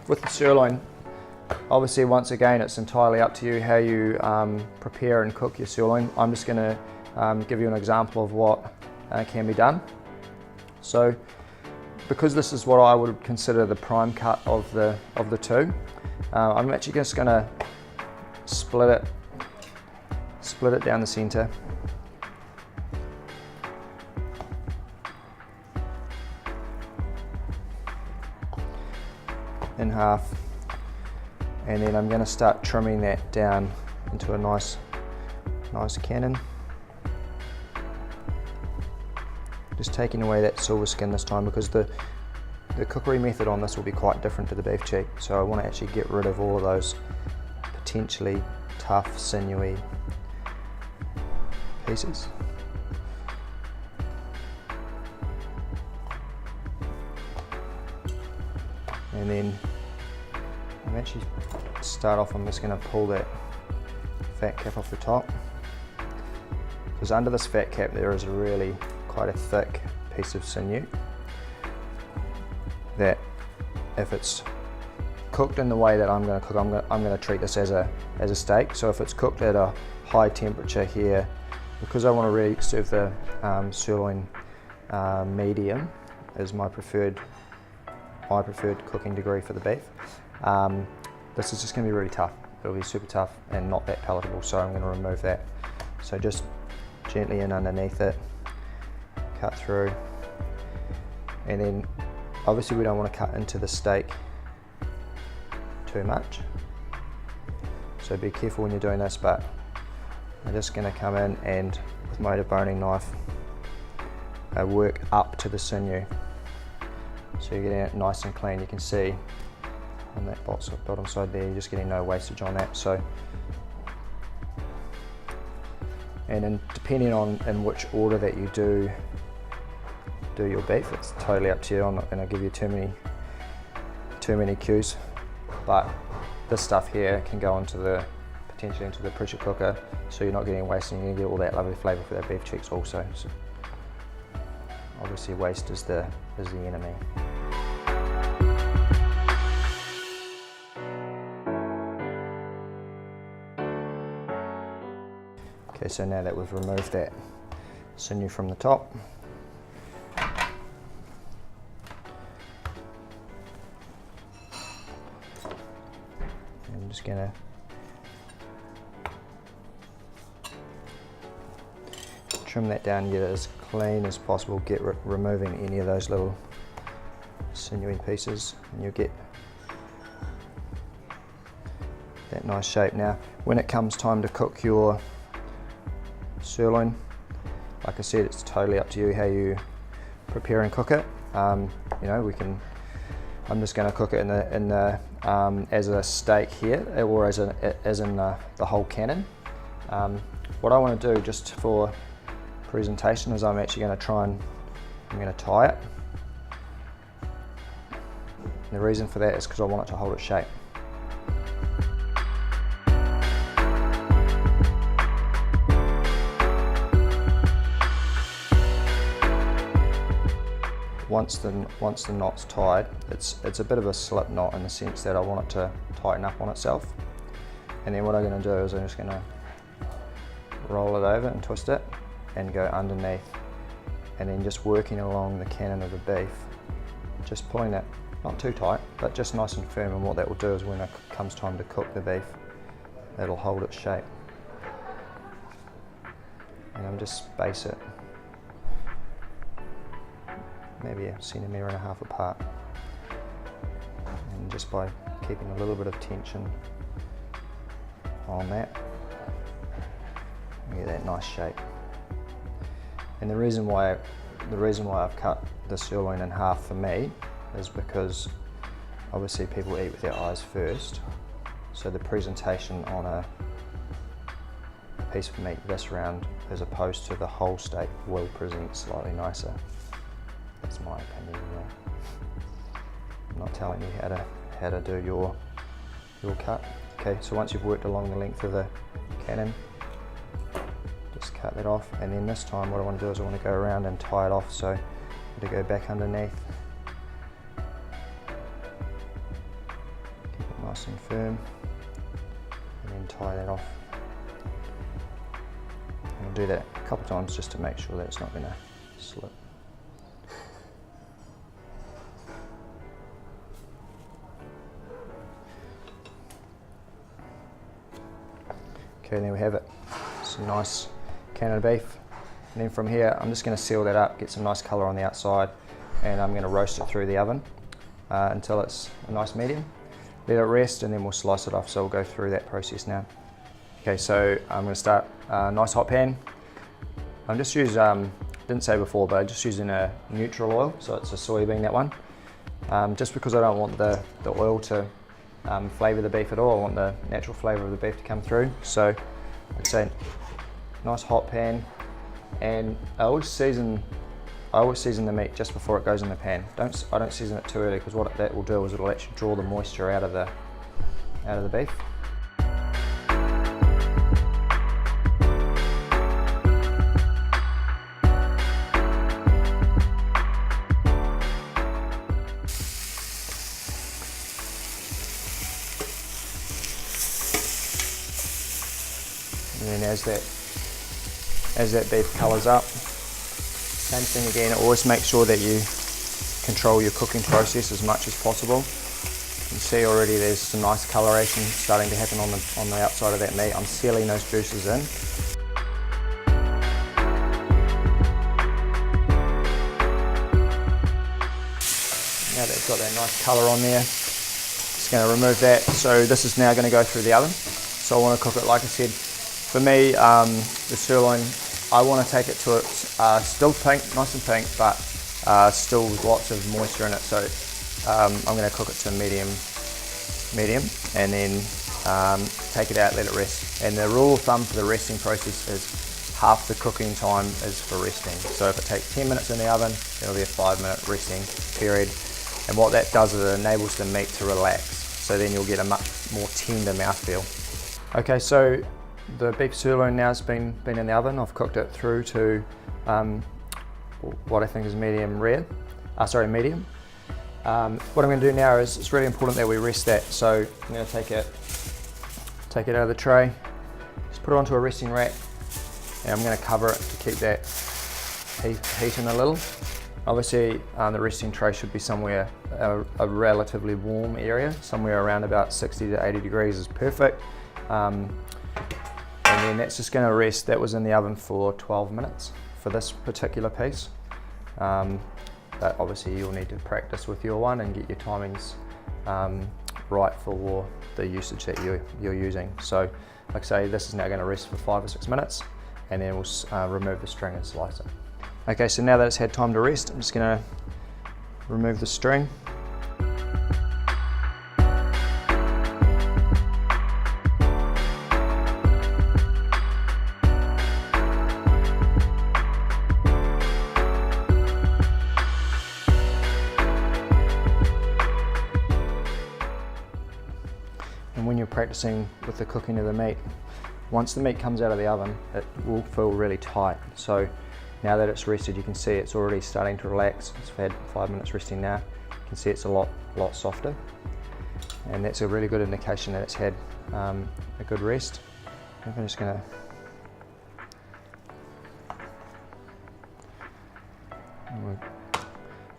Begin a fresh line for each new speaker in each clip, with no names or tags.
with the sirloin, obviously once again it's entirely up to you how you prepare and cook your sirloin. I'm just going to give you an example of what can be done. So because this is what I would consider the prime cut of the two, I'm actually just going to split it down the center. In half, and then I'm going to start trimming that down into a nice cannon. Just taking away that silver skin this time, because the cookery method on this will be quite different to the beef cheek, so I want to actually get rid of all of those potentially tough, sinewy pieces. And then I'm actually start off, I'm just going to pull that fat cap off the top, because under this fat cap there is really quite a thick piece of sinew that, if it's cooked in the way that I'm going to cook, I'm going to treat this as a steak. So if it's cooked at a high temperature here, because I want to really serve the sirloin medium as my preferred cooking degree for the beef, this is just going to be really tough. It'll be super tough and not that palatable, so I'm going to remove that. So just gently in underneath it, cut through, and then obviously we don't want to cut into the steak too much, so be careful when you're doing this, but I'm just going to come in and with my deboning knife work up to the sinew, so you're getting it nice and clean. You can see on that bottom side there, you're just getting no wastage on that. So, and then depending on in which order that you do your beef, it's totally up to you. I'm not going to give you too many cues, but this stuff here can go potentially into the pressure cooker, so you're not getting waste, and you get all that lovely flavour for that beef cheeks also. So obviously waste is the enemy. Okay, so now that we've removed that sinew from the top, I'm just going to trim that down, get it as clean as possible, removing any of those little sinewy pieces, and you'll get that nice shape. Now when it comes time to cook your sirloin, like I said, it's totally up to you how you prepare and cook it. You know, I'm just going to cook it in the as a steak here, or as in the whole cannon. What I want to do just for presentation is I'm actually going to tie it. And the reason for that is because I want it to hold its shape. Once the knot's tied, it's a bit of a slip knot in the sense that I want it to tighten up on itself. And then what I'm going to do is I'm just going to roll it over and twist it and go underneath, and then just working along the cannon of the beef, just pulling it not too tight, but just nice and firm. And what that will do is when it comes time to cook the beef, it'll hold its shape. And I'm just space it maybe 1.5 centimeters apart, and just by keeping a little bit of tension on that, you get that nice shape. And the reason why I've cut the sirloin in half for me is because obviously people eat with their eyes first, so the presentation on a piece of meat this round as opposed to the whole steak will present slightly nicer. That's my opinion. I'm not telling you how to do your cut. Okay, so once you've worked along the length of the cannon, just cut that off, and then this time what I want to do is I want to go around and tie it off, so to go back underneath nice and firm, and then tie that off. And we'll do that a couple of times just to make sure that it's not going to slip. Okay, there we have it. Some nice can of beef. And then from here, I'm just going to seal that up, get some nice colour on the outside, and I'm going to roast it through the oven until it's a nice medium. Let it rest, and then we'll slice it off. So we'll go through that process now. Okay, so I'm going to start a nice hot pan. I'm just using, didn't say before, but I'm just using a neutral oil, so it's a soybean, that one. Just because I don't want the oil to flavour the beef at all. I want the natural flavour of the beef to come through. So I'd say nice hot pan, and I always season the meat just before it goes in the pan. I don't season it too early, because what that will do is it'll actually draw the moisture out of the beef. And then as that beef colours up, same thing again, always make sure that you control your cooking process as much as possible. You can see already there's some nice coloration starting to happen on the outside of that meat. I'm sealing those juices in. Now that it's got that nice colour on there, just going to remove that. So this is now going to go through the oven. So I want to cook it, like I said, for me, the sirloin, I want to take it to its still pink, nice and pink, but still with lots of moisture in it. So I'm going to cook it to medium, and then take it out, let it rest. And the rule of thumb for the resting process is half the cooking time is for resting. So if it takes 10 minutes in the oven, it'll be a 5-minute resting period. And what that does is it enables the meat to relax. So then you'll get a much more tender mouthfeel. Okay, so the beef sirloin now has been in the oven. I've cooked it through to what I think is medium rare. Medium. What I'm going to do now is, it's really important that we rest that. So I'm going to take it out of the tray, just put it onto a resting rack, and I'm going to cover it to keep that heat in a little. Obviously, the resting tray should be somewhere a relatively warm area, somewhere around about 60 to 80 degrees is perfect. And then that's just going to rest. That was in the oven for 12 minutes for this particular piece. But obviously you'll need to practice with your one and get your timings right for the usage that you're using. So like I say, this is now going to rest for 5 or 6 minutes, and then we'll remove the string and slice it. Okay, so now that it's had time to rest, I'm just going to remove the string. And when you're practicing with the cooking of the meat, once the meat comes out of the oven, it will feel really tight. So now that it's rested, you can see it's already starting to relax. It's had 5 minutes resting now. You can see it's a lot softer. And that's a really good indication that it's had a good rest. I'm just going to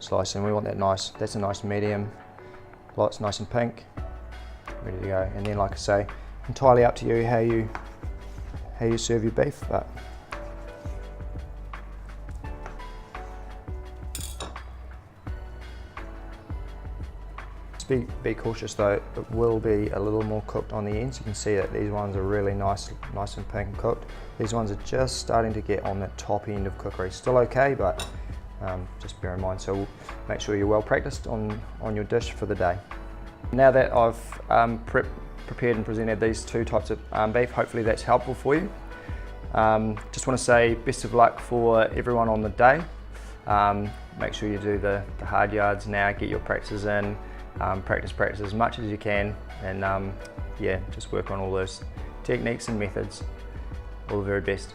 slice in. We want that nice, that's a nice medium. It's nice and pink. Ready to go. And then, like I say, entirely up to you how you serve your beef, but just be cautious though. It will be a little more cooked on the ends. You can see that these ones are really nice and pink and cooked. These ones are just starting to get on the top end of cookery. Still okay, but just bear in mind. So make sure you're well practiced on your dish for the day. Now that I've prepared and presented these two types of beef, hopefully that's helpful for you. Just want to say best of luck for everyone on the day. Make sure you do the hard yards now, get your practices in, practice as much as you can, and yeah, just work on all those techniques and methods. All the very best.